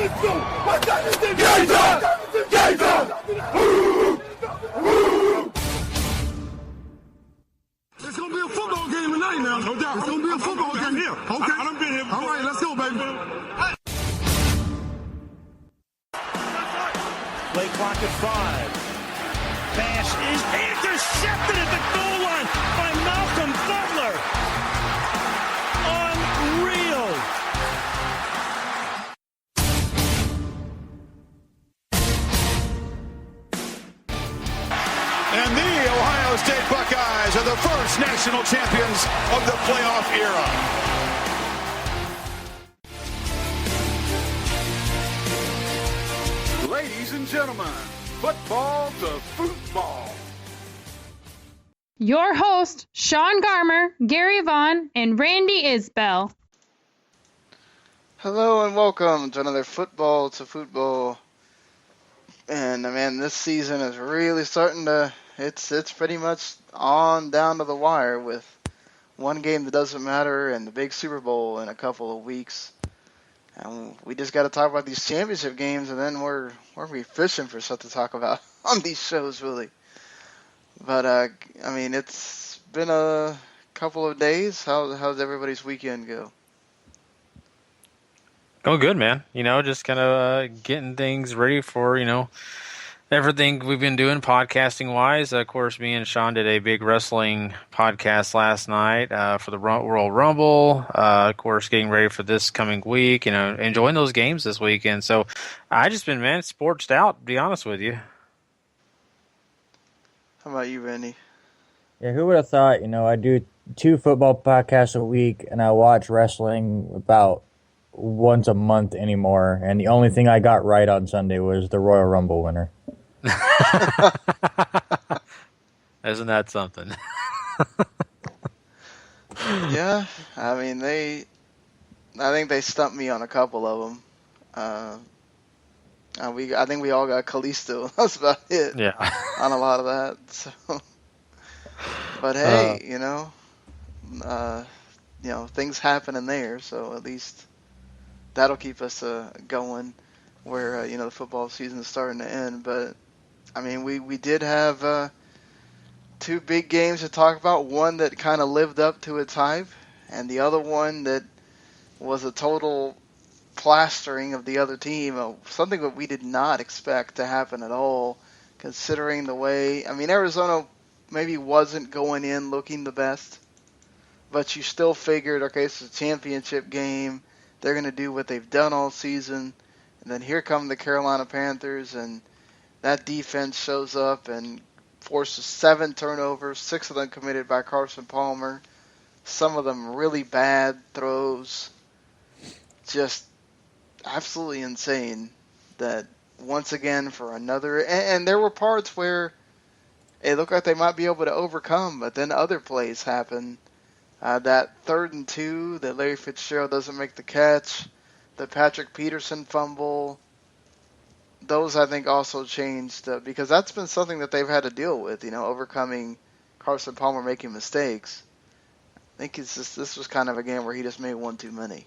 It's going to be a football game tonight now. No doubt. It's going to be a football game here. Okay. I done been here before. All right, let's go, baby. Play clock at 5. Pass is intercepted at the goal line by Malcolm Butler. Unreal. And the Ohio State Buckeyes are the first national champions of the playoff era. Ladies and gentlemen, football to football. Your host, Sean Garmer, Gary Vaughn, and Randy Isbell. Hello and welcome to another Football to Futbol. And man, this season is really starting to, it's pretty much on down to the wire with one game that doesn't matter and the big Super Bowl in a couple of weeks. And we just got to talk about these championship games, and then we're fishing for stuff to talk about on these shows, really. But I mean, it's been a couple of days. How's everybody's weekend go? Oh, good, man. You know, just kind of getting things ready for, everything we've been doing podcasting-wise. Of course, me and Sean did a big wrestling podcast last night for the World Rumble. Of course, getting ready for this coming week, enjoying those games this weekend. So I just been, man, sportsed out, to be honest with you. How about you, Randy? Yeah, who would have thought, I do 2 football podcasts a week, and I watch wrestling about once a month anymore, and the only thing I got right on Sunday was the Royal Rumble winner. Isn't that something? Yeah, I mean, I think they stumped me on a couple of them. I think we all got Kalisto. That's about it. Yeah. On a lot of that. So, but hey, things happen in there, so at least that'll keep us going. Where the football season is starting to end, but I mean, we did have 2 big games to talk about. One that kind of lived up to its hype, and the other one that was a total plastering of the other team. Something that we did not expect to happen at all, considering the way. I mean, Arizona maybe wasn't going in looking the best, but you still figured, okay, it's a championship game. They're going to do what they've done all season. And then here come the Carolina Panthers, and that defense shows up and forces 7 turnovers, 6 of them committed by Carson Palmer. Some of them really bad throws. Just absolutely insane that once again for another. And there were parts where it looked like they might be able to overcome, but then other plays happen. That 3rd and 2 that Larry Fitzgerald doesn't make the catch. The Patrick Peterson fumble, those I think also changed because that's been something that they've had to deal with, overcoming Carson Palmer making mistakes. I think this was kind of a game where he just made one too many.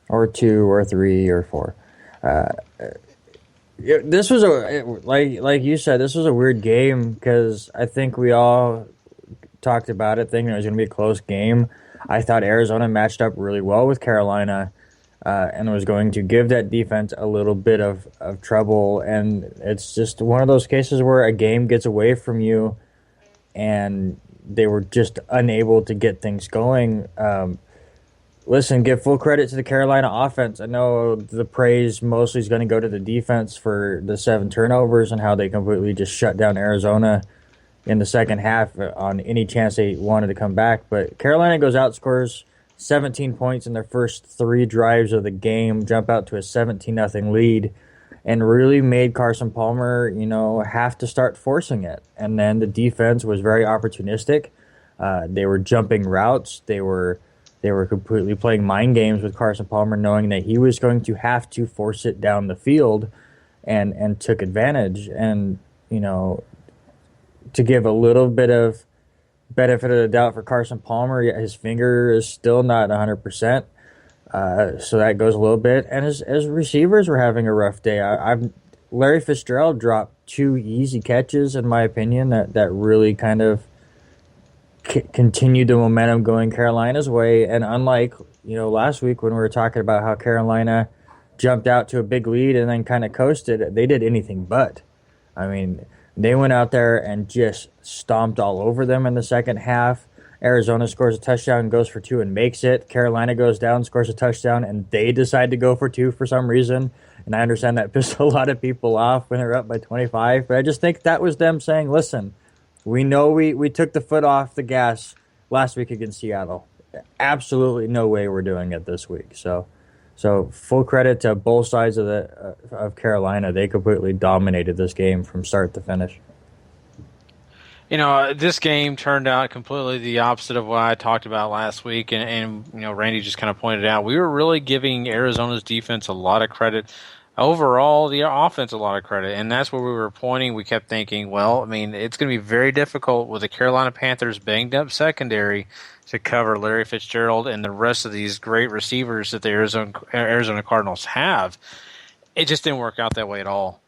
Or 2 or 3 or 4. This was like you said, this was a weird game because I think we all talked about it thinking it was going to be a close game. I thought Arizona matched up really well with Carolina and was going to give that defense a little bit of trouble. And it's just one of those cases where a game gets away from you and they were just unable to get things going. Listen, give full credit to the Carolina offense. I know the praise mostly is going to go to the defense for the 7 turnovers and how they completely just shut down Arizona in the second half on any chance they wanted to come back. But Carolina goes out, scores 17 points in their first 3 drives of the game, jump out to a 17-0 lead, and really made Carson Palmer, have to start forcing it. And then the defense was very opportunistic. They were jumping routes. They were completely playing mind games with Carson Palmer, knowing that he was going to have to force it down the field, and took advantage. And, to give a little bit of benefit of the doubt for Carson Palmer, his finger is still not 100%. So that goes a little bit. And as receivers were having a rough day, Larry Fitzgerald dropped 2 easy catches, in my opinion, that really kind of continued the momentum going Carolina's way. And unlike, last week when we were talking about how Carolina jumped out to a big lead and then kind of coasted, they did anything but. I mean, they went out there and just stomped all over them in the second half. Arizona scores a touchdown, goes for 2 and makes it. Carolina goes down, scores a touchdown, and they decide to go for 2 for some reason. And I understand that pissed a lot of people off when they're up by 25. But I just think that was them saying, listen, we know we took the foot off the gas last week against Seattle. Absolutely no way we're doing it this week. So full credit to both sides of Carolina. They completely dominated this game from start to finish. This game turned out completely the opposite of what I talked about last week, and Randy just kind of pointed out. We were really giving Arizona's defense a lot of credit. Overall, the offense a lot of credit, and that's where we were pointing. We kept thinking, well, I mean, it's going to be very difficult with the Carolina Panthers banged-up secondary to cover Larry Fitzgerald and the rest of these great receivers that the Arizona Cardinals have. It just didn't work out that way at all.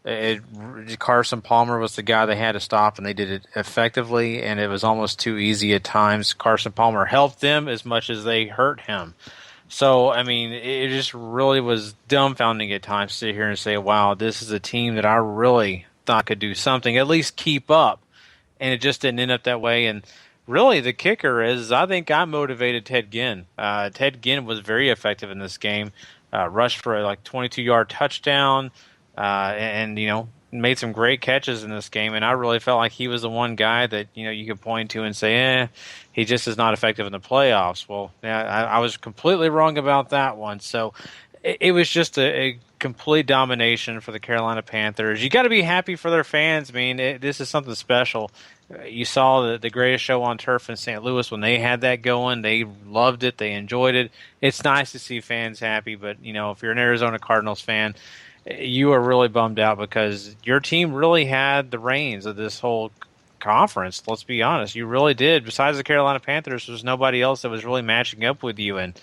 Carson Palmer was the guy they had to stop, and they did it effectively, and it was almost too easy at times. Carson Palmer helped them as much as they hurt him. So, I mean, it just really was dumbfounding at times to sit here and say, wow, this is a team that I really thought could do something, at least keep up. And it just didn't end up that way. And really, the kicker is I think I motivated Ted Ginn. Ted Ginn was very effective in this game. Rushed for a 22-yard touchdown, and made some great catches in this game. And I really felt like he was the one guy that you could point to and say, he just is not effective in the playoffs. Well, yeah, I was completely wrong about that one. So it was just a complete domination for the Carolina Panthers. You got to be happy for their fans. I mean, this is something special. You saw the greatest show on turf in St. Louis when they had that going. They loved it. They enjoyed it. It's nice to see fans happy, but if you're an Arizona Cardinals fan, you are really bummed out because your team really had the reins of this whole conference. Let's be honest, you really did. Besides the Carolina Panthers, there's nobody else that was really matching up with you, and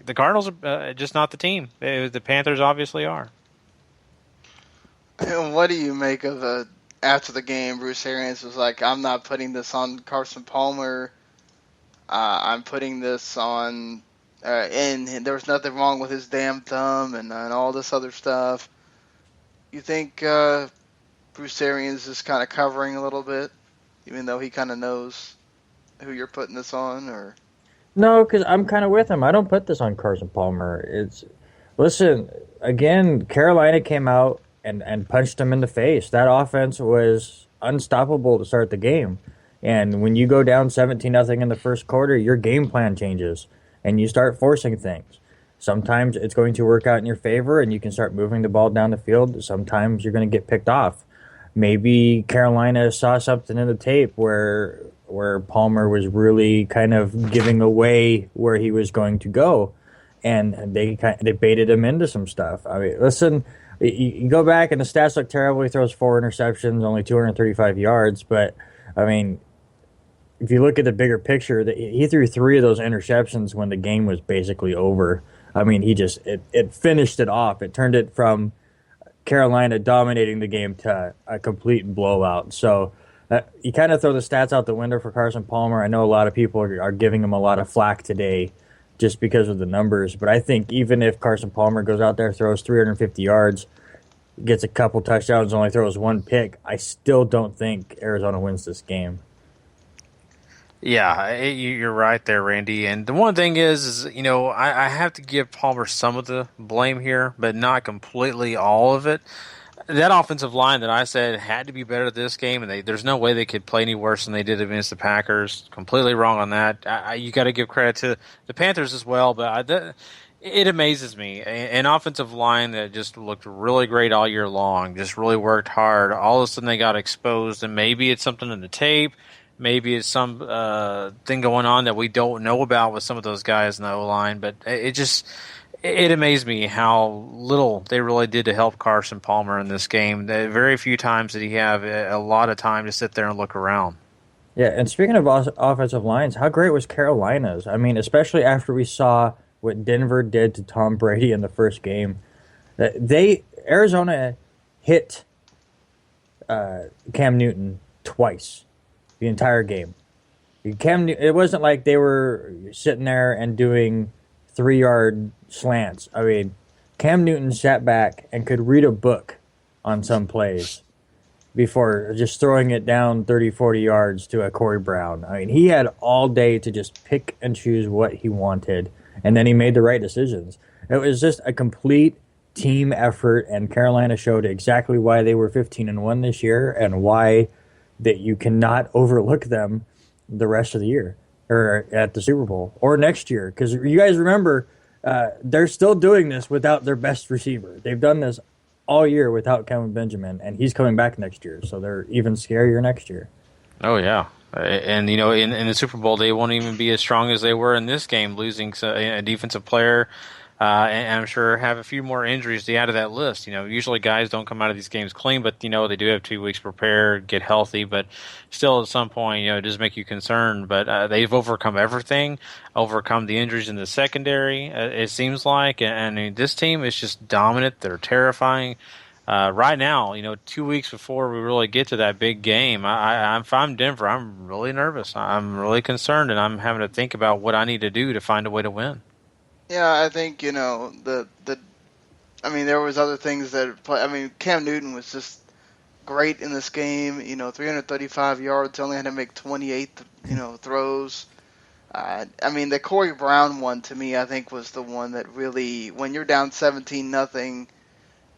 the Cardinals are just not the team. The Panthers obviously are. And what do you make of after the game, Bruce Arians was like, I'm not putting this on Carson Palmer. I'm putting this on, and there was nothing wrong with his damn thumb and all this other stuff. You think Bruce Arians is kind of covering a little bit, even though he kind of knows who you're putting this on, or? No, because I'm kind of with him. I don't put this on Carson Palmer. Listen, again, Carolina came out and punched him in the face. That offense was unstoppable to start the game. And when you go down 17-0 in the first quarter, your game plan changes, and you start forcing things. Sometimes it's going to work out in your favor, and you can start moving the ball down the field. Sometimes you're going to get picked off. Maybe Carolina saw something in the tape where Palmer was really kind of giving away where he was going to go, and they baited him into some stuff. I mean, listen, you go back and the stats look terrible. He throws 4 interceptions, only 235 yards, but I mean, if you look at the bigger picture, he threw 3 of those interceptions when the game was basically over. I mean, it finished it off. It turned it from Carolina dominating the game to a complete blowout. So you kind of throw the stats out the window for Carson Palmer. I know a lot of people are giving him a lot of flack today just because of the numbers, but I think even if Carson Palmer goes out there, throws 350 yards, gets a couple touchdowns, only throws 1 pick, I still don't think Arizona wins this game. Yeah, you're right there, Randy. And the one thing is I have to give Palmer some of the blame here, but not completely all of it. That offensive line that I said had to be better this game, and there's no way they could play any worse than they did against the Packers. Completely wrong on that. You got to give credit to the Panthers as well, but it amazes me. An offensive line that just looked really great all year long, just really worked hard. All of a sudden they got exposed, and maybe it's something in the tape. Maybe it's some thing going on that we don't know about with some of those guys in the O-line, but it amazed me how little they really did to help Carson Palmer in this game. Very few times did he have a lot of time to sit there and look around. Yeah, and speaking of offensive lines, how great was Carolina's? I mean, especially after we saw what Denver did to Tom Brady in the first game. Arizona hit Cam Newton twice the entire game. It wasn't like they were sitting there and doing 3-yard slants. I mean, Cam Newton sat back and could read a book on some plays before just throwing it down 30, 40 yards to a Corey Brown. I mean, he had all day to just pick and choose what he wanted, and then he made the right decisions. It was just a complete team effort, and Carolina showed exactly why they were 15-1 this year and why that you cannot overlook them the rest of the year or at the Super Bowl or next year. Because you guys remember, they're still doing this without their best receiver. They've done this all year without Kevin Benjamin, and he's coming back next year, so they're even scarier next year. Oh, yeah. And, you know, in the Super Bowl, they won't even be as strong as they were in this game, losing a defensive player, and I'm sure have a few more injuries to add to that list. You know, usually guys don't come out of these games clean, but, you know, they do have 2 weeks to prepare, get healthy, but still at some point, you know, it does make you concerned. But they've overcome everything, overcome the injuries in the secondary, it seems like, and this team is just dominant. They're terrifying. Right now, you know, 2 weeks before we really get to that big game, if I'm Denver, I'm really nervous. I'm really concerned, and I'm having to think about what I need to do to find a way to win. Yeah, I think, you know, I mean, there was other things that play. I mean, Cam Newton was just great in this game. You know, 335 yards, only had to make 28, you know, throws. I mean, the Corey Brown one to me, I think, was the one that really, when you're down 17-0,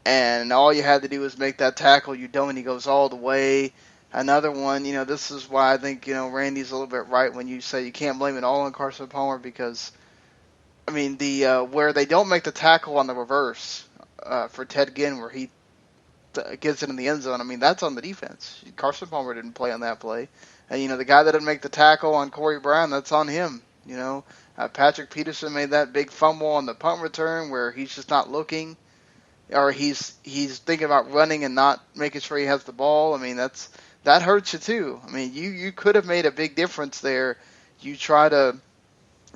and all you had to do was make that tackle, you don't, and he goes all the way. Another one, you know, this is why I think, you know, Randy's a little bit right when you say you can't blame it all on Carson Palmer, because I mean, where they don't make the tackle on the reverse for Ted Ginn, where he gets it in the end zone, I mean, that's on the defense. Carson Palmer didn't play on that play. And, you know, the guy that didn't make the tackle on Corey Brown, that's on him. You know, Patrick Peterson made that big fumble on the punt return where he's just not looking, or he's thinking about running and not making sure he has the ball. I mean, that hurts you too. I mean, you could have made a big difference there. You try to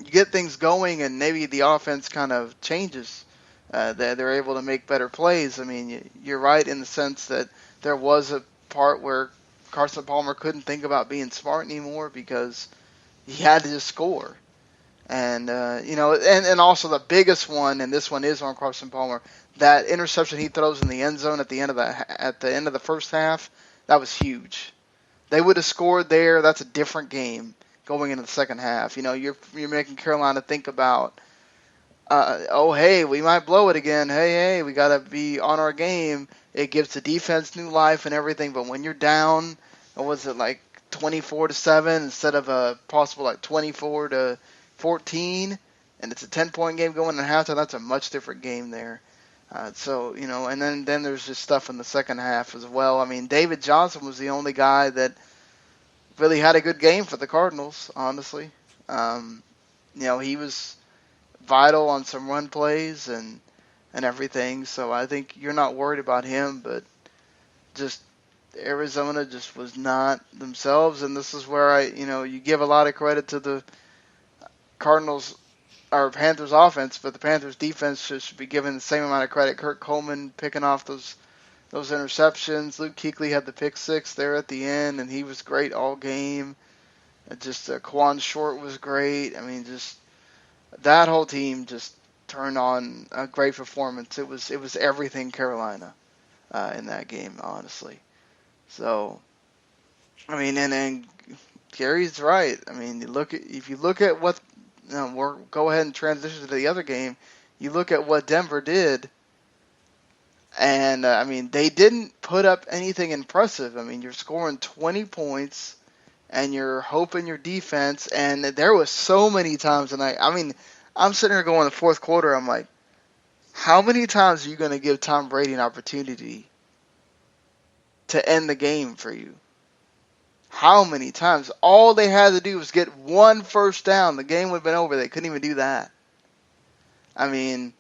get things going, and maybe the offense kind of changes. They're able to make better plays. I mean, you're right in the sense that there was a part where Carson Palmer couldn't think about being smart anymore because he had to just score. And, you know, and also the biggest one, and this one is on Carson Palmer, that interception he throws in the end zone at the end of the first half, that was huge. They would have scored there. That's a different game going into the second half. You know, you're making Carolina think about, oh, hey, we might blow it again. Hey, we got to be on our game. It gives the defense new life and everything. But when you're down, what was it, like 24-7 instead of a possible like 24-14, and it's a 10-point game going in halftime, that's a much different game there. So, you know, and then there's just stuff in the second half as well. I mean, David Johnson was the only guy that really had a good game for the Cardinals, honestly. You know, he was vital on some run plays and everything, so I think you're not worried about him, but just Arizona just was not themselves, and this is where you give a lot of credit to the Cardinals or Panthers offense, but the Panthers defense should be given the same amount of credit. Kurt Coleman picking off those interceptions. Luke Kuechly had the pick six there at the end, and he was great all game. Just Quan Short was great. I mean, just that whole team just turned on a great performance. It was everything Carolina in that game, honestly. So, I mean, and Gary's right. I mean, if you look at what, we'll go ahead and transition to the other game. You look at what Denver did. And, I mean, they didn't put up anything impressive. I mean, you're scoring 20 points, and you're hoping your defense. And there was so many times, and I mean, I'm sitting here going the fourth quarter, I'm like, how many times are you going to give Tom Brady an opportunity to end the game for you? How many times? All they had to do was get one first down. The game would have been over. They couldn't even do that. I mean,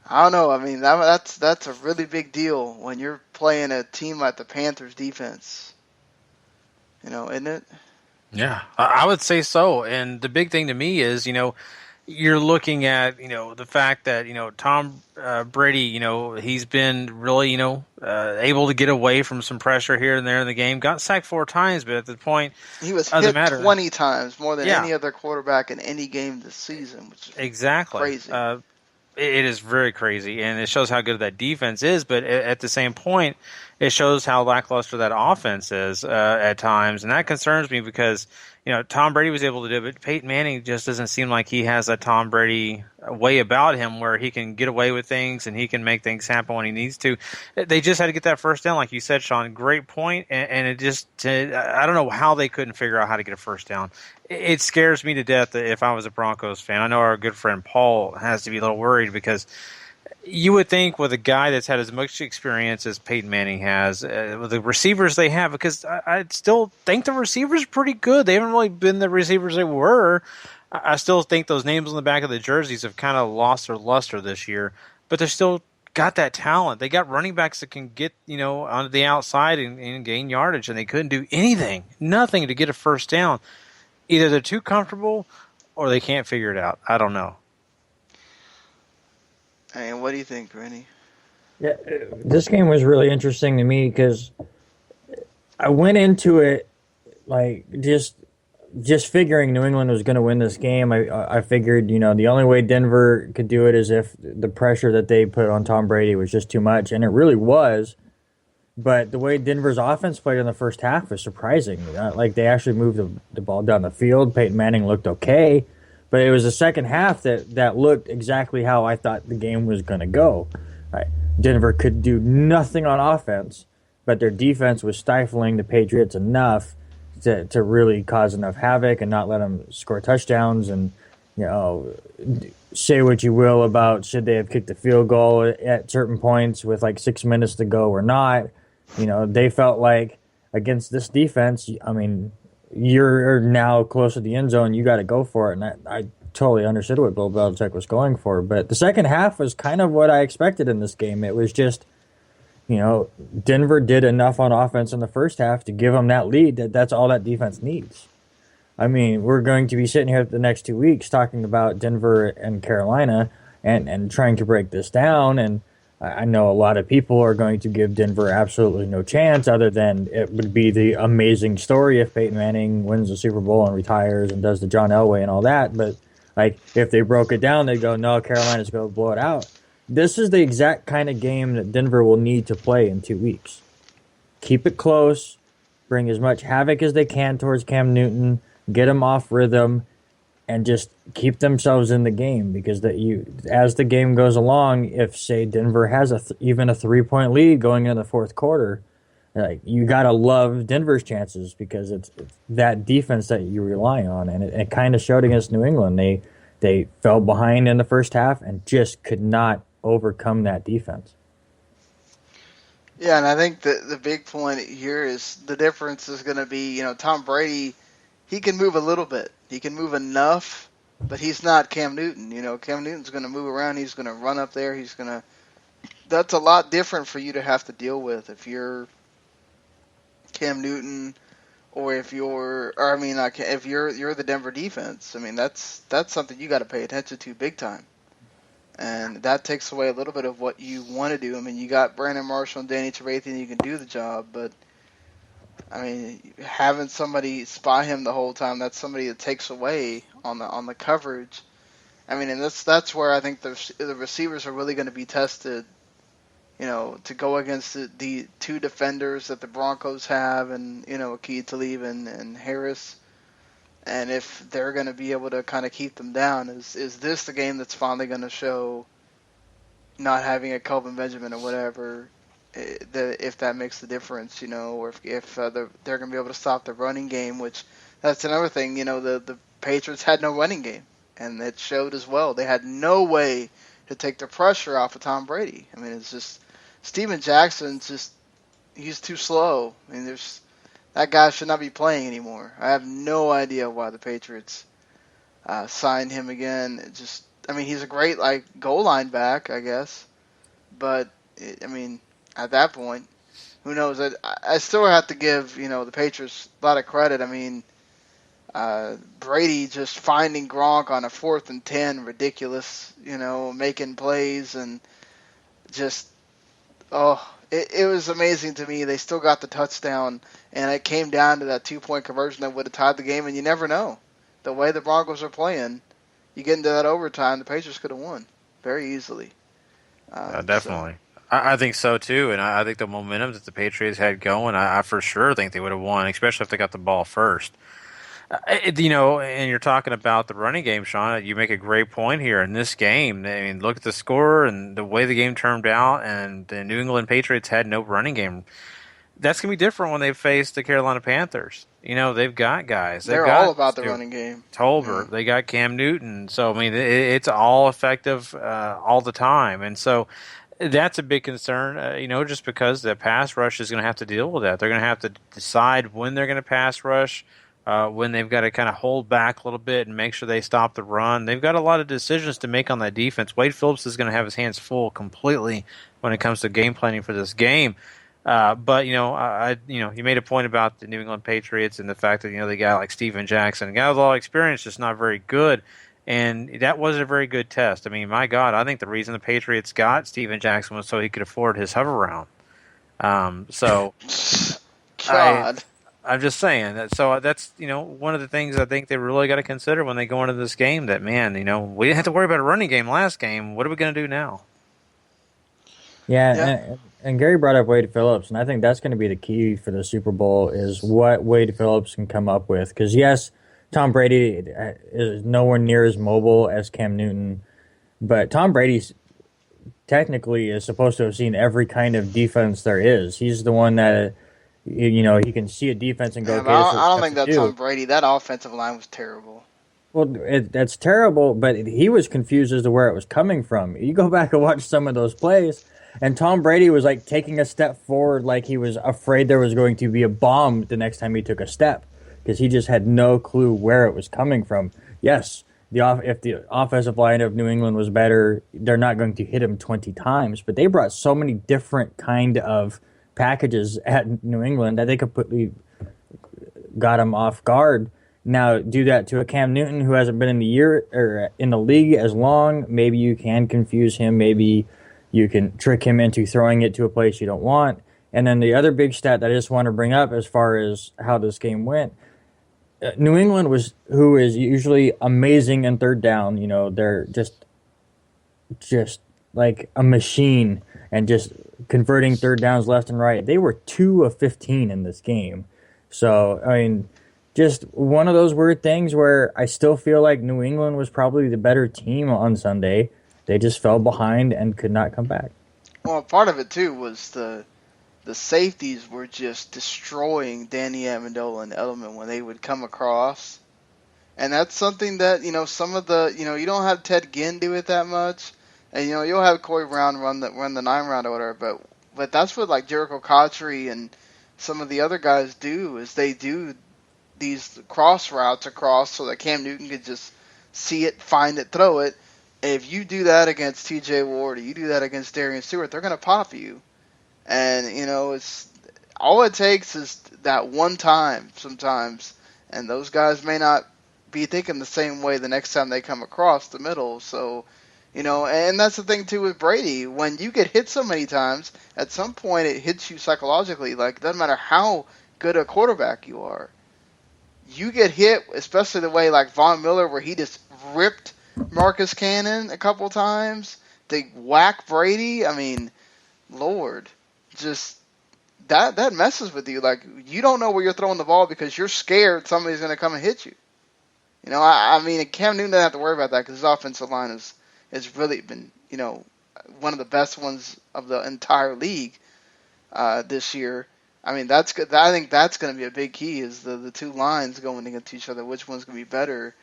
I don't know. I mean, that's a really big deal when you're playing a team like the Panthers defense. You know, isn't it? Yeah, I would say so. And the big thing to me is, you're looking at, the fact that, Tom Brady, he's been really, able to get away from some pressure here and there in the game. Got sacked 4 times, but at the point, He was doesn't hit matter. 20 times, more than Yeah. any other quarterback in any game this season, which is Exactly. crazy. It is very crazy, and it shows how good that defense is, but at the same point, it shows how lackluster that offense is at times, and that concerns me because, Tom Brady was able to do it, but Peyton Manning just doesn't seem like he has a Tom Brady way about him where he can get away with things and he can make things happen when he needs to. They just had to get that first down, like you said, Sean. Great point, and it just, I don't know how they couldn't figure out how to get a first down. It scares me to death that if I was a Broncos fan. I know our good friend Paul has to be a little worried because you would think with a guy that's had as much experience as Peyton Manning has, with the receivers they have, because I still think the receivers are pretty good. They haven't really been the receivers they were. I still think those names on the back of the jerseys have kind of lost their luster this year, but they're still got that talent. They got running backs that can get, on the outside and gain yardage, and they couldn't do nothing to get a first down. Either they're too comfortable or they can't figure it out. I don't know. And what do you think, Rennie? Yeah, this game was really interesting to me because I went into it like just figuring New England was going to win this game. I figured, the only way Denver could do it is if the pressure that they put on Tom Brady was just too much, and it really was. But the way Denver's offense played in the first half was surprising. Like, they actually moved the ball down the field. Peyton Manning looked okay. But it was the second half that looked exactly how I thought the game was going to go. Right. Denver could do nothing on offense, but their defense was stifling the Patriots enough to really cause enough havoc and not let them score touchdowns. And, say what you will about should they have kicked the field goal at certain points with like 6 minutes to go or not. They felt like against this defense, I mean, you're now close to the end zone, you got to go for it. And I totally understood what Bill Belichick was going for. But the second half was kind of what I expected in this game. It was just, Denver did enough on offense in the first half to give them that lead that's all that defense needs. I mean, we're going to be sitting here the next 2 weeks talking about Denver and Carolina and trying to break this down. And I know a lot of people are going to give Denver absolutely no chance other than it would be the amazing story if Peyton Manning wins the Super Bowl and retires and does the John Elway and all that. But, like, if they broke it down, they'd go, no, Carolina's going to blow it out. This is the exact kind of game that Denver will need to play in 2 weeks. Keep it close, bring as much havoc as they can towards Cam Newton, get them off rhythm, and just keep themselves in the game, because as the game goes along, if, say, Denver has even a 3-point lead going into the fourth quarter, like, you got to love Denver's chances because it's that defense that you rely on. And it kind of showed against New England. They fell behind in the first half and just could not overcome that defense. Yeah, and I think the big point here is the difference is going to be, Tom Brady, he can move a little bit. He can move enough, but he's not Cam Newton. Cam Newton's going to move around. He's going to run up there. That's a lot different for you to have to deal with if you're Cam Newton, or if you're the Denver defense. I mean, that's something you got to pay attention to big time. And that takes away a little bit of what you want to do. I mean, you got Brandon Marshall and Danny Trevathan, you can do the job, but I mean, having somebody spy him the whole time, that's somebody that takes away on the coverage. I mean, and that's where I think the receivers are really going to be tested, to go against the two defenders that the Broncos have, and, Akeem Talib and Harris. And if they're going to be able to kind of keep them down, is this the game that's finally going to show not having a Kelvin Benjamin or whatever, if that makes the difference, or if they're going to be able to stop the running game, which that's another thing. The Patriots had no running game, and it showed as well. They had no way to take the pressure off of Tom Brady. I mean, it's just Steven Jackson's he's too slow. I mean, that guy should not be playing anymore. I have no idea why the Patriots signed him again. He's a great goal line back, I guess, but at that point, who knows? I still have to give the Patriots a lot of credit. I mean, Brady just finding Gronk on a 4th and 10, ridiculous, making plays and just, it was amazing to me. They still got the touchdown, and it came down to that 2-point conversion that would have tied the game, and you never know. The way the Broncos are playing, you get into that overtime, the Patriots could have won very easily. Definitely. So. I think so, too, and I think the momentum that the Patriots had going, I for sure think they would have won, especially if they got the ball first. And you're talking about the running game, Sean. You make a great point here. In this game, I mean, look at the score and the way the game turned out, and the New England Patriots had no running game. That's going to be different when they face the Carolina Panthers. They've got guys. They're all about the running game. Tolbert. They got Cam Newton. So, I mean, it's all effective all the time. And so that's a big concern, just because the pass rush is going to have to deal with that. They're going to have to decide when they're going to pass rush, when they've got to kind of hold back a little bit and make sure they stop the run. They've got a lot of decisions to make on that defense. Wade Phillips is going to have his hands full completely when it comes to game planning for this game. But you made a point about the New England Patriots and the fact that they got like Steven Jackson, a guy with a lot of experience, just not very good. And that wasn't a very good test. I mean, my God, I think the reason the Patriots got Steven Jackson was so he could afford his hover round. God. I'm just saying that. So that's one of the things I think they really got to consider when they go into this game. That we didn't have to worry about a running game last game. What are we going to do now? Yeah. And Gary brought up Wade Phillips, and I think that's going to be the key for the Super Bowl is what Wade Phillips can come up with. Because yes, Tom Brady is nowhere near as mobile as Cam Newton, but Tom Brady technically is supposed to have seen every kind of defense there is. He's the one that. He can see a defense and go. Yeah, I don't think that's Tom Brady. That offensive line was terrible. Well, that's terrible, but he was confused as to where it was coming from. You go back and watch some of those plays, and Tom Brady was like taking a step forward, like he was afraid there was going to be a bomb the next time he took a step, because he just had no clue where it was coming from. Yes, if the offensive line of New England was better, they're not going to hit him 20 times, but they brought so many different kind of packages at New England that they completely got him off guard. Now do that to a Cam Newton who hasn't been in the year or in the league as long. Maybe you can confuse him. Maybe you can trick him into throwing it to a place you don't want. And then the other big stat that I just want to bring up as far as how this game went, New England who is usually amazing in third down. They're just like a machine and just converting third downs left and right. They were 2 of 15 in this game. So, I mean, just one of those weird things where I still feel like New England was probably the better team on Sunday. They just fell behind and could not come back. Well, part of it, too, was the safeties were just destroying Danny Amendola and Edelman when they would come across. And that's something that, some of the, you don't have Ted Ginn do it that much. And, you'll have Corey Brown run the 9-round order, but that's what, like, Jericho Cotchery and some of the other guys do, is they do these cross routes across so that Cam Newton could just see it, find it, throw it. If you do that against T.J. Ward or you do that against Darian Stewart, they're going to pop you. And, it's all it takes is that one time sometimes, and those guys may not be thinking the same way the next time they come across the middle, so... and that's the thing, too, with Brady. When you get hit so many times, at some point it hits you psychologically. Like, it doesn't matter how good a quarterback you are. You get hit, especially the way, like, Von Miller, where he just ripped Marcus Cannon a couple times to whack Brady. I mean, Lord, just that messes with you. Like, you don't know where you're throwing the ball because you're scared somebody's going to come and hit you. I mean, Cam Newton doesn't have to worry about that because his offensive line has really been, one of the best ones of the entire league this year. I mean, that's good. I think that's going to be a big key is the two lines going against each other. Which one's going to be better?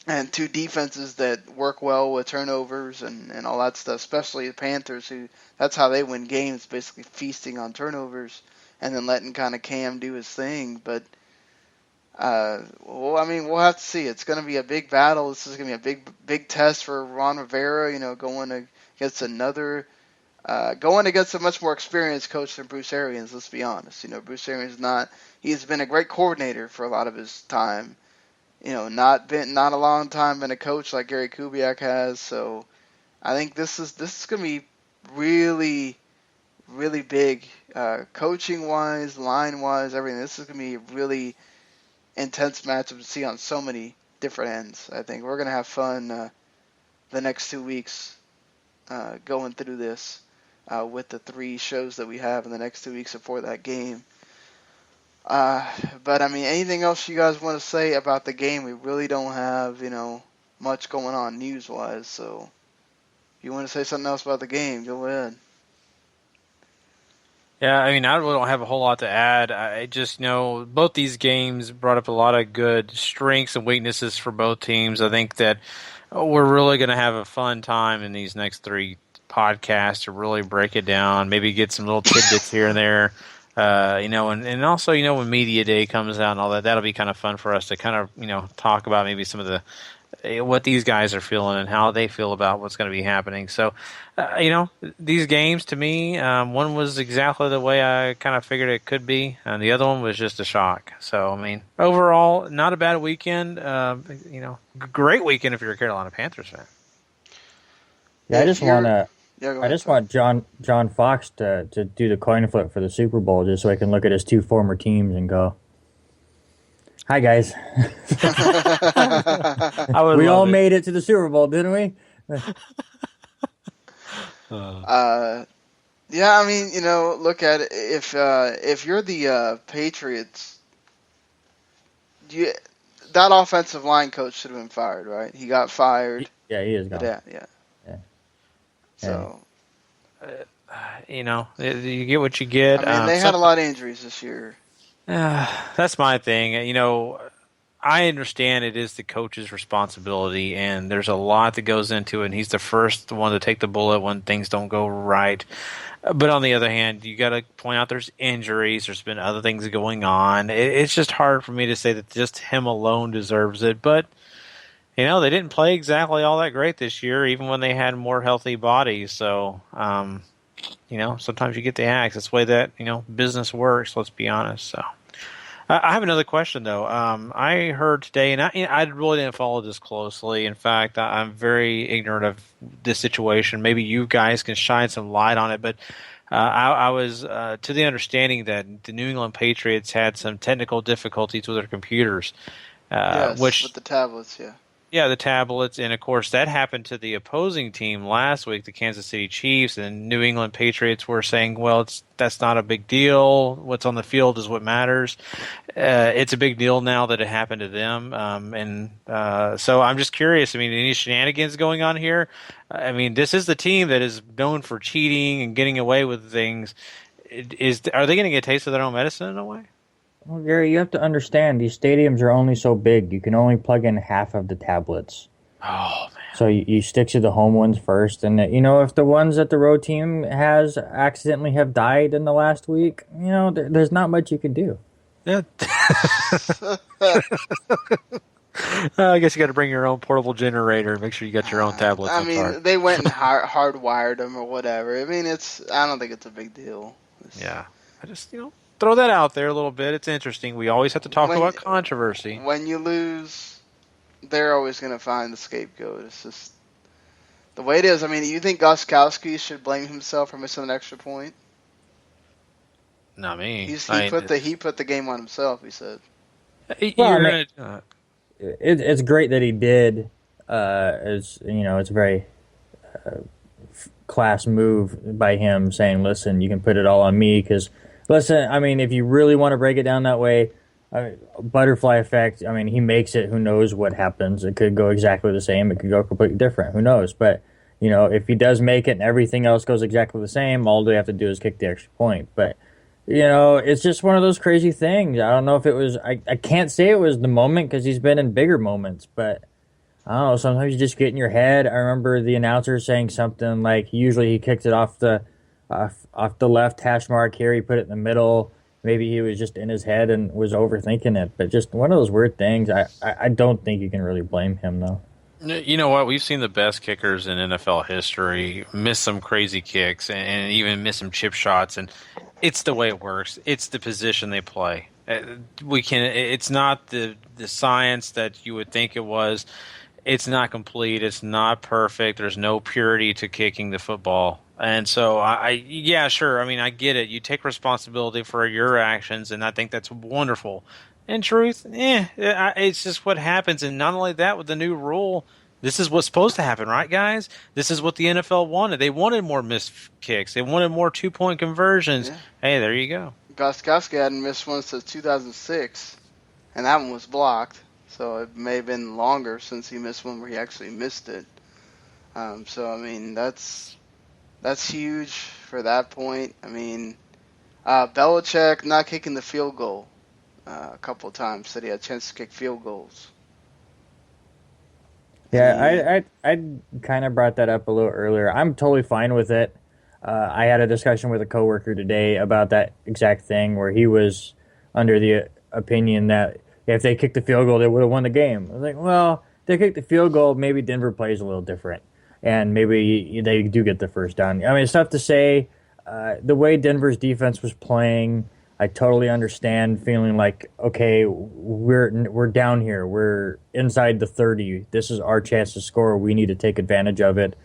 And two defenses that work well with turnovers and all that stuff, especially the Panthers, who that's how they win games, basically feasting on turnovers and then letting kind of Cam do his thing. But, well, I mean, we'll have to see. It's going to be a big battle. This is going to be a big test for Ron Rivera, going against another going against a much more experienced coach than Bruce Arians. Let's be honest. Bruce Arians he's been a great coordinator for a lot of his time. Not a long time been a coach like Gary Kubiak has. So I think this is going to be really, really big, coaching wise, line wise, everything. This is going to be a really intense matchup to see on so many different ends. I think we're going to have fun the next 2 weeks going through this with the 3 shows that we have in the next 2 weeks before that game. But I mean, anything else you guys want to say about the game? We really don't have, much going on news-wise. So if you want to say something else about the game, go ahead. Yeah, I mean, I really don't have a whole lot to add. I just know both these games brought up a lot of good strengths and weaknesses for both teams. I think that we're really going to have a fun time in these next 3 podcasts to really break it down, maybe get some little tidbits here and there. And also, when Media Day comes out and all that, that'll be kind of fun for us to kind of, talk about maybe some of the what these guys are feeling and how they feel about what's going to be happening. So, these games to me, one was exactly the way I kind of figured it could be, and the other one was just a shock. So, I mean, overall, not a bad weekend. Great weekend if you're a Carolina Panthers fan. Yeah, I just want John Fox to do the coin flip for the Super Bowl just so I can look at his 2 former teams and go, "Hi guys, we all made it to the Super Bowl, didn't we?" Yeah, I mean, look at it. If you're the Patriots, that offensive line coach should have been fired, right? He got fired. Yeah, he is gone. Yeah. So, you get what you get. I mean, they had a lot of injuries this year. That's my thing. I understand it is the coach's responsibility, and there's a lot that goes into it, and he's the first one to take the bullet when things don't go right. But on the other hand, you got to point out there's injuries. There's been other things going on. It's just hard for me to say that just him alone deserves it. But they didn't play exactly all that great this year, even when they had more healthy bodies. So, sometimes you get the axe. That's the way that, business works, let's be honest. So, I have another question, though. I heard today, and I really didn't follow this closely. In fact, I'm very ignorant of this situation. Maybe you guys can shine some light on it. But I was to the understanding that the New England Patriots had some technical difficulties with their computers. Yes, with the tablets, yeah. Yeah, the tablets, and of course that happened to the opposing team last week, the Kansas City Chiefs, and New England Patriots were saying, well, that's not a big deal. What's on the field is what matters. It's a big deal now that it happened to them, so I'm just curious. I mean, any shenanigans going on here? I mean, this is the team that is known for cheating and getting away with things. Are they going to get a taste of their own medicine in a way? Well, Gary, you have to understand, these stadiums are only so big. You can only plug in half of the tablets. Oh, man. So you stick to the home ones first. And, if the ones that the road team has accidentally have died in the last week, there's not much you can do. Yeah. I guess you got to bring your own portable generator. Make sure you got your own tablets. I mean, they went and hardwired them or whatever. I mean, I don't think it's a big deal. Yeah. I just, throw that out there a little bit. It's interesting. We always have to talk about controversy. When you lose, they're always going to find the scapegoat. It's just the way it is. I mean, you think Gostkowski should blame himself for missing an extra point? Not me. He put the game on himself, he said. It's great that he did. It's a very class move by him saying, listen, you can put it all on me because – listen, I mean, if you really want to break it down that way, butterfly effect, I mean, he makes it. Who knows what happens? It could go exactly the same. It could go completely different. Who knows? But, if he does make it and everything else goes exactly the same, all they have to do is kick the extra point. But, it's just one of those crazy things. I don't know if it was – I can't say it was the moment because he's been in bigger moments. But, I don't know, sometimes you just get in your head. I remember the announcer saying something like usually he kicked it off the left hash mark here, he put it in the middle. Maybe he was just in his head and was overthinking it. But just one of those weird things. I don't think you can really blame him, though. You know what? We've seen the best kickers in NFL history miss some crazy kicks and even miss some chip shots, and it's the way it works. It's the position they play. We can. It's not the science that you would think it was. It's not complete. It's not perfect. There's no purity to kicking the football. And so yeah, sure. I mean, I get it. You take responsibility for your actions, and I think that's wonderful. In truth, it's just what happens. And not only that, with the new rule, this is what's supposed to happen, right, guys? This is what the NFL wanted. They wanted more missed kicks. They wanted more 2-point conversions. Yeah. Hey, there you go. Gostkowski hadn't missed one since 2006, and that one was blocked. So it may have been longer since he missed one where he actually missed it. So, I mean, that's huge for that point. I mean, Belichick not kicking the field goal a couple of times, said he had a chance to kick field goals. Yeah, I kind of brought that up a little earlier. I'm totally fine with it. I had a discussion with a coworker today about that exact thing where he was under the opinion that if they kicked the field goal, they would have won the game. I was like, well, if they kicked the field goal, maybe Denver plays a little different, and maybe they do get the first down. I mean, it's tough to say. The way Denver's defense was playing, I totally understand feeling like, okay, we're down here. We're inside the 30. This is our chance to score. We need to take advantage of it.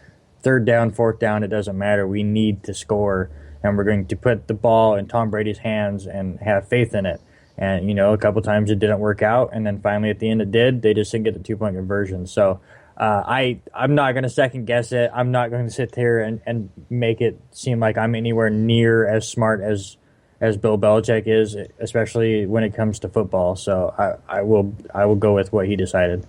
Third down, fourth down, it doesn't matter. We need to score, and we're going to put the ball in Tom Brady's hands and have faith in it. And, a couple times it didn't work out, and then finally at the end it did. They just didn't get the 2-point conversion. So I'm not going to second guess it. I'm not going to sit here and make it seem like I'm anywhere near as smart as Bill Belichick is, especially when it comes to football. So I will go with what he decided.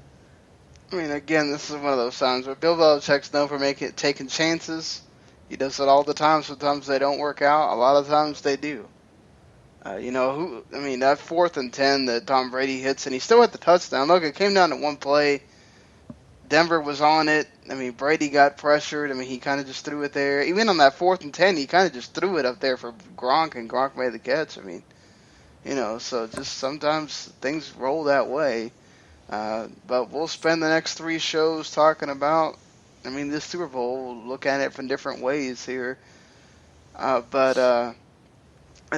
I mean, again, this is one of those times where Bill Belichick's known for taking chances. He does it all the time. Sometimes they don't work out. A lot of times they do. That 4th and 10 that Tom Brady hits, and he still had the touchdown. Look, it came down to one play. Denver was on it. I mean, Brady got pressured. I mean, he kind of just threw it there. Even on that 4th and 10, he kind of just threw it up there for Gronk, and Gronk made the catch. I mean, so just sometimes things roll that way. But we'll spend the next 3 shows talking about, this Super Bowl. We'll look at it from different ways here. But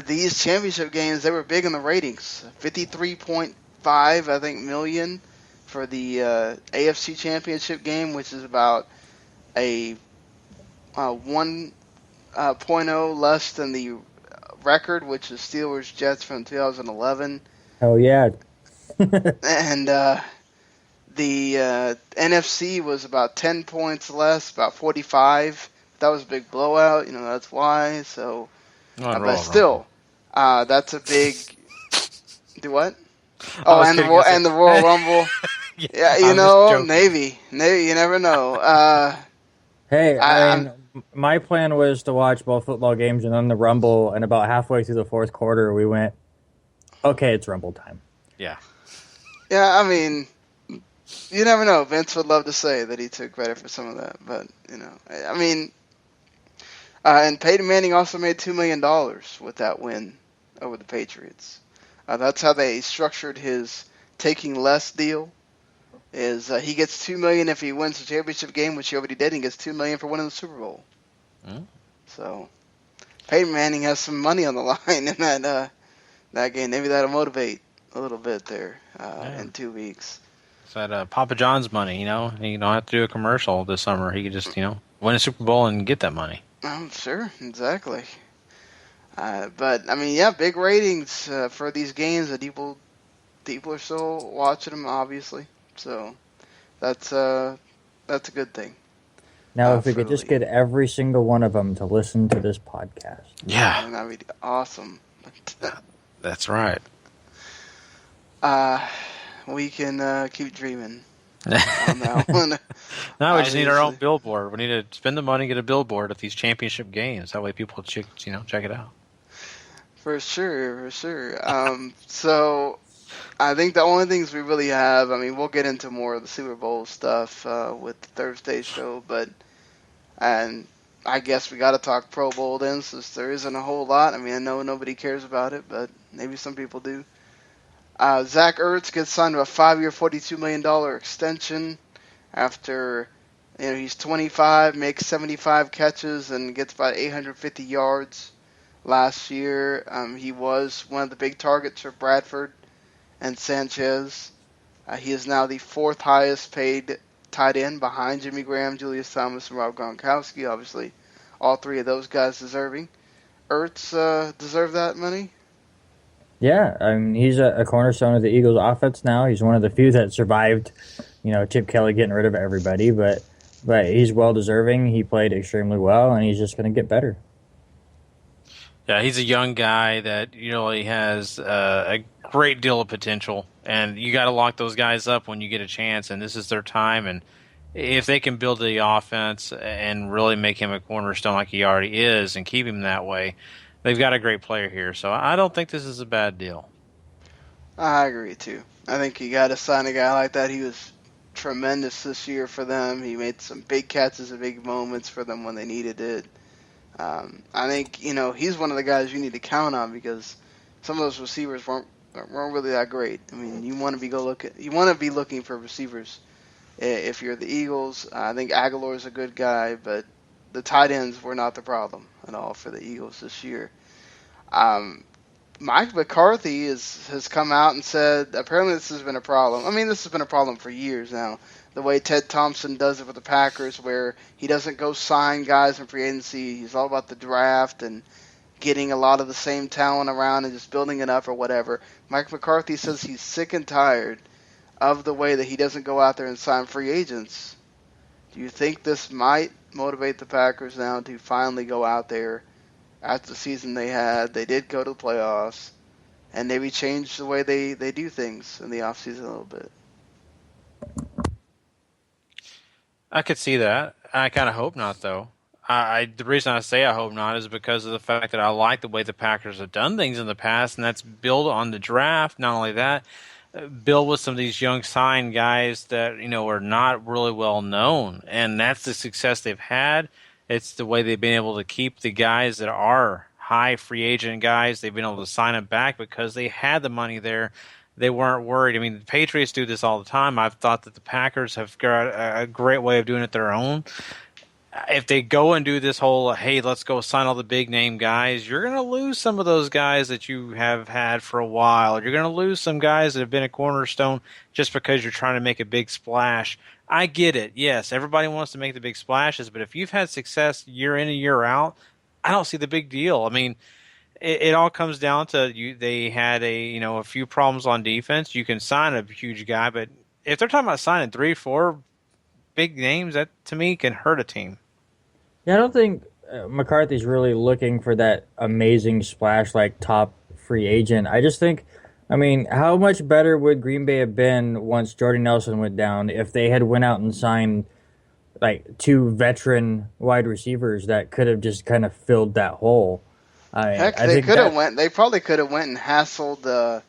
these championship games, they were big in the ratings. 53.5, I think, million for the AFC Championship game, which is about a 1.0 less than the record, which is Steelers-Jets from 2011. Oh, yeah. And the NFC was about 10 points less, about 45. That was a big blowout, that's why. So, but still, that's a big. Do what? Oh, and the Royal Rumble. Yeah, Navy. You never know. Hey, my plan was to watch both football games and then the Rumble, and about halfway through the fourth quarter, we went, okay, it's Rumble time. Yeah. Yeah, you never know. Vince would love to say that he took credit for some of that, but, and Peyton Manning also made $2 million with that win over the Patriots. That's how they structured his taking less deal. He gets $2 million if he wins the championship game, which he already did, and he gets $2 million for winning the Super Bowl. So Peyton Manning has some money on the line in that game. Maybe that'll motivate a little bit there in 2 weeks. It's that Papa John's money, He don't have to do a commercial this summer. He could just, win a Super Bowl and get that money. Sure, exactly. But big ratings for these games that people are still watching them, obviously. So that's a good thing. Now, if we could just get every single one of them to listen to this podcast. Yeah. That'd be awesome. That's right. We can keep dreaming on that one. No, we just need our own billboard. We need to spend the money and get a billboard at these championship games. That way people check it out. For sure. So I think the only things we really have, we'll get into more of the Super Bowl stuff with the Thursday show, and I guess we got to talk Pro Bowl then, since there isn't a whole lot. I know nobody cares about it, but maybe some people do. Zach Ertz gets signed to a 5-year, $42 million extension after he's 25, makes 75 catches, and gets about 850 yards last year. He was one of the big targets for Bradford and Sanchez. He is now the fourth highest paid tight end behind Jimmy Graham, Julius Thomas, and Rob Gronkowski. Obviously, all three of those guys deserving. Ertz deserve that money? Yeah, I mean, he's a cornerstone of the Eagles' offense now. He's one of the few that survived, Chip Kelly getting rid of everybody, but he's well-deserving. He played extremely well, and he's just going to get better. Yeah, he's a young guy that he has a great deal of potential, and you got to lock those guys up when you get a chance, and this is their time. And if they can build the offense and really make him a cornerstone like he already is and keep him that way, they've got a great player here. So I don't think this is a bad deal. I agree, too. I think you got to sign a guy like that. He was tremendous this year for them. He made some big catches and big moments for them when they needed it. I think he's one of the guys you need to count on because some of those receivers weren't really that great. I mean, you want to be looking for receivers if you're the Eagles. I think Aguilar is a good guy, but the tight ends were not the problem at all for the Eagles this year. Mike McCarthy has come out and said apparently this has been a problem. I mean, this has been a problem for years now. The way Ted Thompson does it with the Packers, where he doesn't go sign guys in free agency. He's all about the draft and getting a lot of the same talent around and just building it up or whatever. Mike McCarthy says he's sick and tired of the way that he doesn't go out there and sign free agents. Do you think this might motivate the Packers now to finally go out there after the season they had? They did go to the playoffs, and maybe change the way they do things in the offseason a little bit. I could see that. I kind of hope not, though. The reason I say I hope not is because of the fact that I like the way the Packers have done things in the past, and that's build on the draft. Not only that, build with some of these young signed guys that are not really well known, and that's the success they've had. It's the way they've been able to keep the guys that are high free agent guys. They've been able to sign them back because they had the money there. They weren't worried. I mean, the Patriots do this all the time. I've thought that the Packers have got a great way of doing it their own. If they go and do this whole, hey, let's go sign all the big-name guys, you're going to lose some of those guys that you have had for a while. You're going to lose some guys that have been a cornerstone just because you're trying to make a big splash. I get it. Yes, everybody wants to make the big splashes, but if you've had success year in and year out, I don't see the big deal. I mean, it all comes down to they had a few problems on defense. You can sign a huge guy, but if they're talking about signing 3-4 big names, that to me can hurt a team. Yeah, I don't think McCarthy's really looking for that amazing splash like top free agent. I just think, how much better would Green Bay have been once Jordy Nelson went down if they had went out and signed like two veteran wide receivers that could have just kind of filled that hole? Heck, they could have went. They probably could have went and hassled the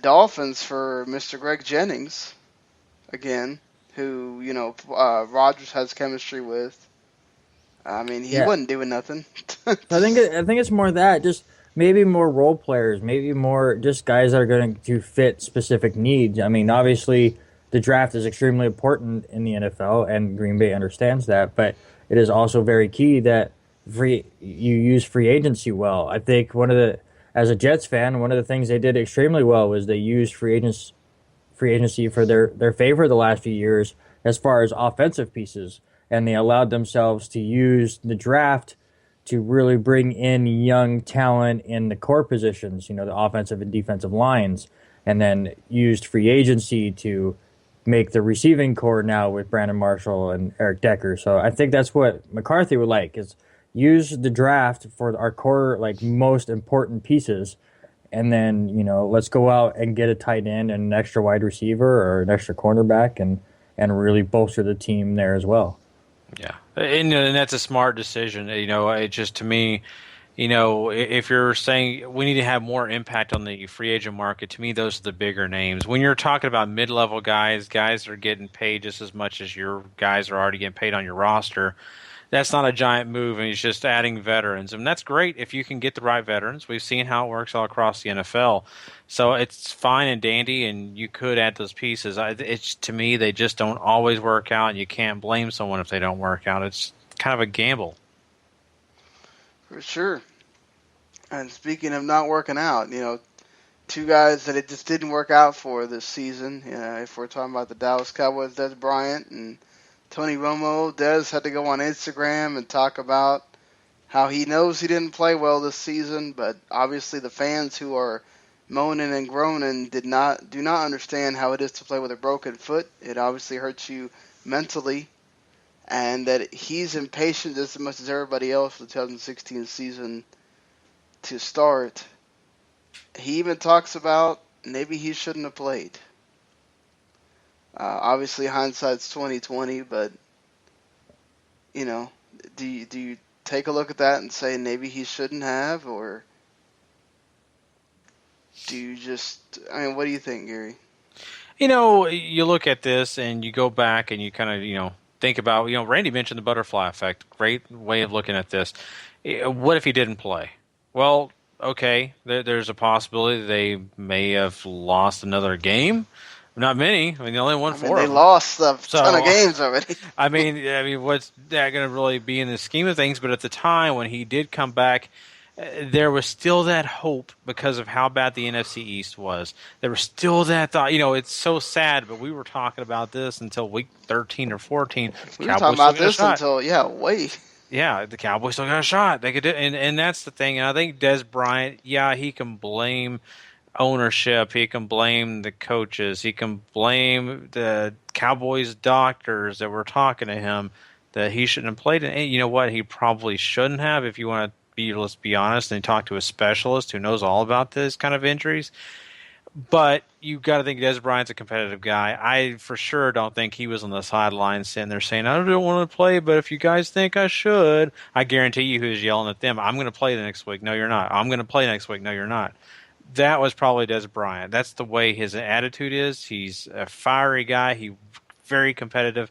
Dolphins for Mr. Greg Jennings again, who Rodgers has chemistry with. I mean, he wasn't doing nothing. I think it's more that, just maybe more role players, maybe more just guys that are going to fit specific needs. I mean, obviously the draft is extremely important in the NFL, and Green Bay understands that, but it is also very key that you use free agency well. I think as a Jets fan, one of the things they did extremely well was they used free agency for their favor the last few years as far as offensive pieces, and they allowed themselves to use the draft to really bring in young talent in the core positions, the offensive and defensive lines, and then used free agency to make the receiving core now with Brandon Marshall and Eric Decker. So I think that's what McCarthy would like, is use the draft for our core, most important pieces, and then, let's go out and get a tight end and an extra wide receiver or an extra cornerback and really bolster the team there as well. Yeah, and that's a smart decision. It just, to me, if you're saying we need to have more impact on the free agent market, to me, those are the bigger names. When you're talking about mid-level guys that are getting paid just as much as your guys are already getting paid on your roster, that's not a giant move, and he's just adding veterans. And that's great if you can get the right veterans. We've seen how it works all across the NFL. So it's fine and dandy, and you could add those pieces. To me, they just don't always work out, and you can't blame someone if they don't work out. It's kind of a gamble. For sure. And speaking of not working out, two guys that it just didn't work out for this season. If we're talking about the Dallas Cowboys, Des Bryant and Tony Romo. Des had to go on Instagram and talk about how he knows he didn't play well this season, but obviously the fans who are moaning and groaning do not understand how it is to play with a broken foot. It obviously hurts you mentally, and that he's impatient just as much as everybody else for the 2016 season to start. He even talks about maybe he shouldn't have played. Obviously, hindsight's 20/20, but do you take a look at that and say maybe he shouldn't have, or do you just? I mean, what do you think, Gary? You look at this and you go back and you kind of think about Randy mentioned the butterfly effect. Great way of looking at this. What if he didn't play? Well, okay, there's a possibility they may have lost another game. Not many. I mean, they only won 4 They of them. lost a ton of games already. I mean, what's that going to really be in the scheme of things? But at the time when he did come back, there was still that hope because of how bad the NFC East was. There was still that thought. It's so sad, but we were talking about this until week 13 or 14. We were talking about this until, wait. Yeah, the Cowboys still got a shot. They could do, and that's the thing. And I think Des Bryant, he can blame ownership. He can blame the coaches. He can blame the Cowboys doctors that were talking to him that he shouldn't have played. And you know what? He probably shouldn't have. If you want to let's be honest, and talk to a specialist who knows all about this kind of injuries. But you've got to think Des Bryant's a competitive guy. I for sure don't think he was on the sideline sitting there saying, I don't want to play, but if you guys think I should, I guarantee you he was yelling at them, I'm going to play the next week. No, you're not. I'm going to play next week. No, you're not. That was probably Des Bryant. That's the way his attitude is. He's a fiery guy. He's very competitive.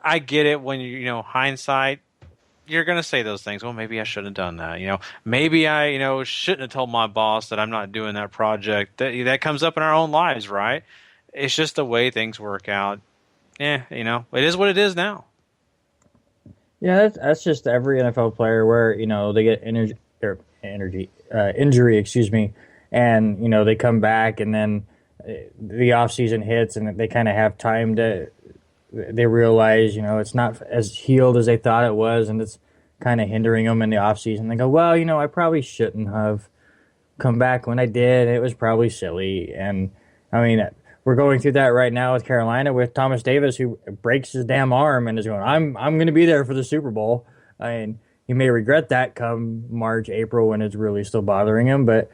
I get it when hindsight, you're going to say those things. Well, maybe I shouldn't have done that. Maybe I, shouldn't have told my boss that I'm not doing that project. That comes up in our own lives, right? It's just the way things work out. It is what it is now. Yeah, that's just every NFL player where, they get injury, excuse me, and, they come back and then the offseason hits and they kind of have time to they realize, it's not as healed as they thought it was, and it's kind of hindering them in the offseason. They go, well, I probably shouldn't have come back when I did. It was probably silly. And, I mean, we're going through that right now with Carolina with Thomas Davis, who breaks his damn arm and is going, I'm going to be there for the Super Bowl. I mean, he may regret that come March, April, when it's really still bothering him, but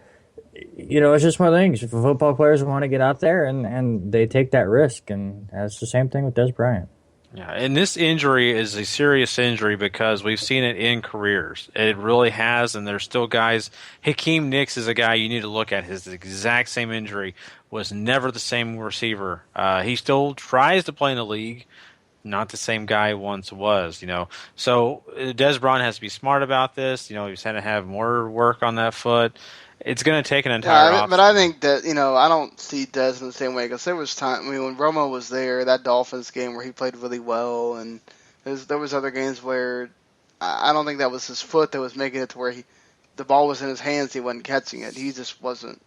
it's just one of the things. If football players want to get out there and they take that risk, and that's the same thing with Des Bryant. Yeah, and this injury is a serious injury because we've seen it in careers. It really has, and there's still guys. Hakeem Nicks is a guy you need to look at. His exact same injury was never the same receiver. He still tries to play in the league. Not the same guy he once was, So Des Bryant has to be smart about this. He's had to have more work on that foot. It's going to take an entire offseason. But I think that, I don't see Des in the same way, because there was time, when Romo was there, that Dolphins game where he played really well, and there was other games where I don't think that was his foot that was making it to where the ball was in his hands, he wasn't catching it. He just wasn't.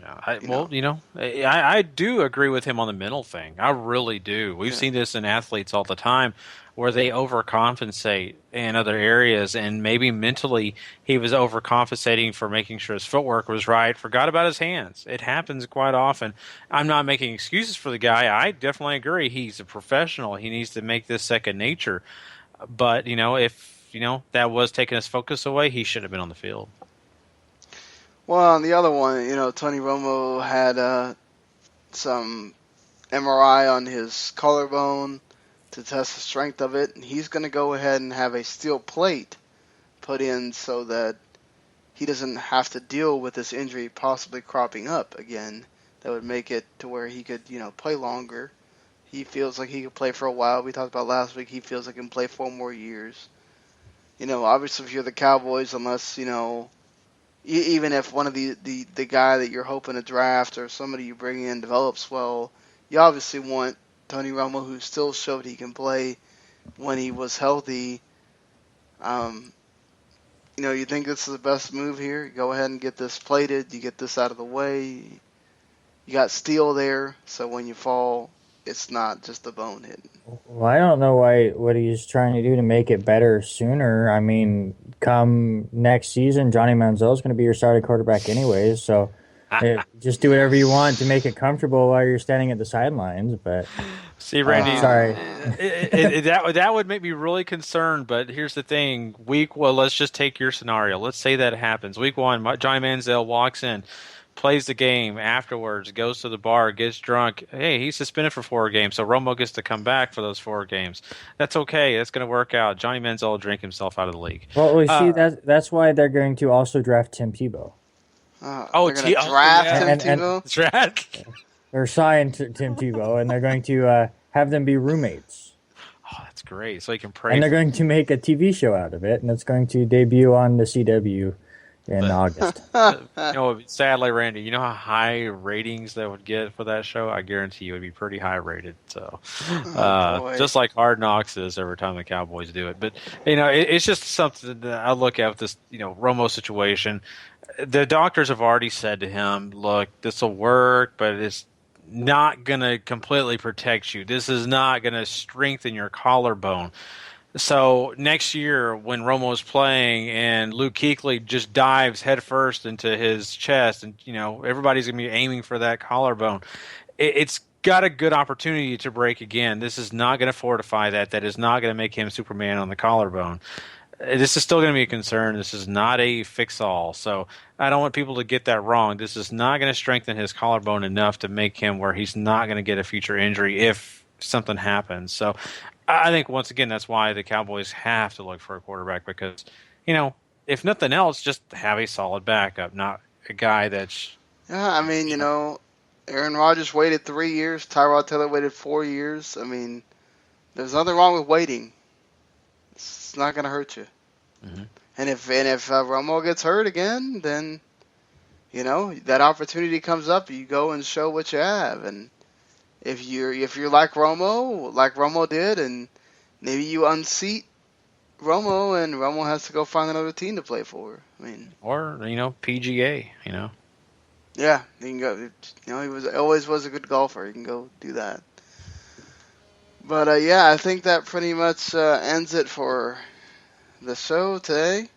Yeah, I do agree with him on the mental thing. I really do. We've seen this in athletes all the time where they overcompensate in other areas, and maybe mentally he was overcompensating for making sure his footwork was right, forgot about his hands. It happens quite often. I'm not making excuses for the guy. I definitely agree. He's a professional. He needs to make this second nature. But, if, that was taking his focus away, he should have been on the field. Well, on the other one, Tony Romo had some MRI on his collarbone to test the strength of it, and he's going to go ahead and have a steel plate put in so that he doesn't have to deal with this injury possibly cropping up again. That would make it to where he could, play longer. He feels like he could play for a while. We talked about last week. He feels like he can play 4 more years. Obviously, if you're the Cowboys, unless even if one of the guy that you're hoping to draft or somebody you bring in develops well, you obviously want Tony Romo, who still showed he can play when he was healthy. You think this is the best move here? Go ahead and get this plated. You get this out of the way. You got steel there, so when you fall, it's not just a bone hitting. Well, I don't know what he's trying to do to make it better sooner. I mean, come next season, Johnny Manziel is going to be your starting quarterback anyways, so just do whatever you want to make it comfortable while you're standing at the sidelines. But see, Randy, sorry, that would make me really concerned. But here's the thing: let's just take your scenario. Let's say that happens. Week 1, Johnny Manziel walks in, plays the game, afterwards goes to the bar, gets drunk. Hey, he's suspended for 4 games, so Romo gets to come back for those 4 games. That's okay. That's going to work out. Johnny Manziel will drink himself out of the league. Well, we see that's why they're going to also draft Tim Tebow. They're going to draft Tim Tebow? Draft? They're signed to Tim Tebow, and they're going to have them be roommates. Oh, that's great. So he can pray. And they're going to make a TV show out of it, and it's going to debut on the CW in August. Sadly, Randy, you know how high ratings that would get for that show? I guarantee you it would be pretty high rated. So, just like Hard Knocks is every time the Cowboys do it. But, it's just something that I look at with this, Romo situation. The doctors have already said to him, look, this will work, but it's not going to completely protect you. This is not going to strengthen your collarbone. So next year when Romo's playing and Luke Kuechly just dives headfirst into his chest and, everybody's going to be aiming for that collarbone, it's got a good opportunity to break again. This is not going to fortify that. That is not going to make him Superman on the collarbone. This is still going to be a concern. This is not a fix-all. So I don't want people to get that wrong. This is not going to strengthen his collarbone enough to make him where he's not going to get a future injury if something happens. So I think, once again, that's why the Cowboys have to look for a quarterback because, if nothing else, just have a solid backup, not a guy that's... Yeah, I mean, Aaron Rodgers waited 3 years. Tyrod Taylor waited 4 years. I mean, there's nothing wrong with waiting. It's not going to hurt you. Mm-hmm. And if Romo gets hurt again, then, that opportunity comes up. You go and show what you have. And if you're like Romo did, and maybe you unseat Romo, and Romo has to go find another team to play for. I mean, or PGA. Yeah, he can go. He always was a good golfer. He can go do that. But I think that pretty much ends it for the show today.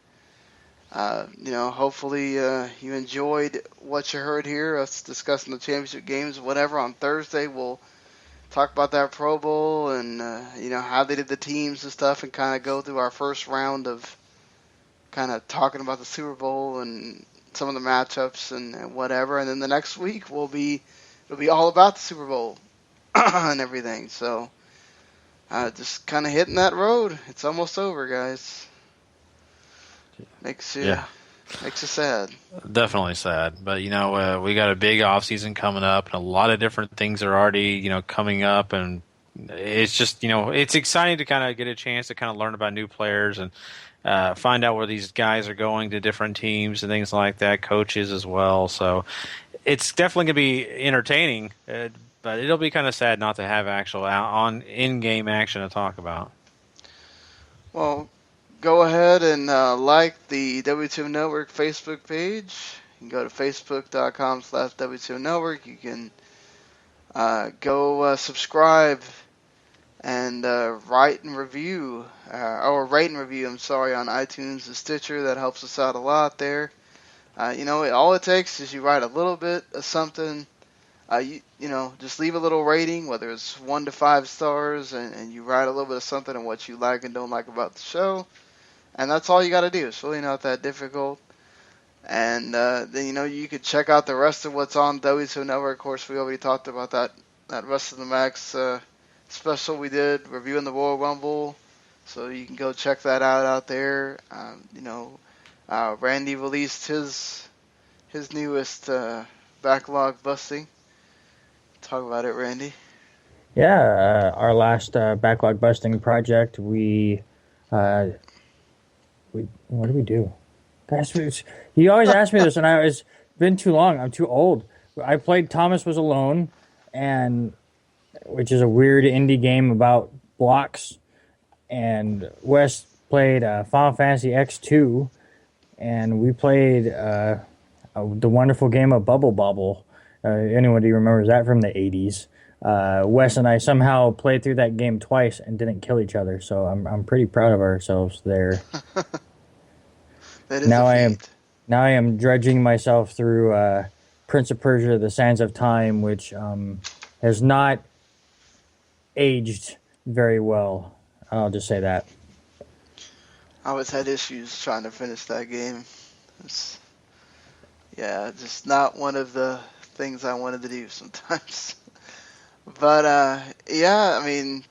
Hopefully you enjoyed what you heard here, us discussing the championship games, whatever. On Thursday, we'll talk about that Pro Bowl and, how they did the teams and stuff and kind of go through our first round of kind of talking about the Super Bowl and some of the matchups and whatever. And then the next week it'll be all about the Super Bowl and everything. So just kind of hitting that road. It's almost over, guys. Makes you sad. Definitely sad. But, we got a big off season coming up and a lot of different things are already, coming up. And it's just, it's exciting to kind of get a chance to kind of learn about new players and find out where these guys are going to different teams and things like that, coaches as well. So it's definitely going to be entertaining, but it'll be kind of sad not to have actual in-game action to talk about. Well, go ahead and like the W2 Network Facebook page. You can go to facebook.com/W2 Network. You can go subscribe and rate and review on iTunes and Stitcher. That helps us out a lot there. All it takes is you write a little bit of something. Just leave a little rating, whether it's 1 to 5 stars, and you write a little bit of something and what you like and don't like about the show. And that's all you got to do. It's really not that difficult. And then, you could check out the rest of what's on W2 Network. Of course, we already talked about that Rest of the Max special we did, reviewing the Royal Rumble. So you can go check that out there. Randy released his newest backlog busting. Talk about it, Randy. Yeah, our last backlog busting project, we what did we do? Guys, you always ask me this, and it's been too long. I'm too old. I played Thomas Was Alone, and which is a weird indie game about blocks, and Wes played Final Fantasy X2, and we played the wonderful game of Bubble Bobble. Anybody remembers that from the 80s? Wes and I somehow played through that game twice and didn't kill each other, so I'm pretty proud of ourselves there. That is now a feat. I am dredging myself through Prince of Persia: The Sands of Time, which has not aged very well. I'll just say that. I always had issues trying to finish that game. Just not one of the things I wanted to do sometimes. But I mean,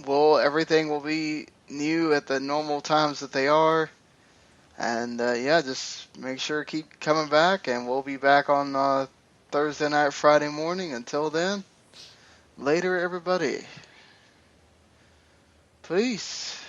everything will be new at the normal times that they are. And just make sure keep coming back, and we'll be back on Thursday night, Friday morning. Until then, later, everybody. Peace.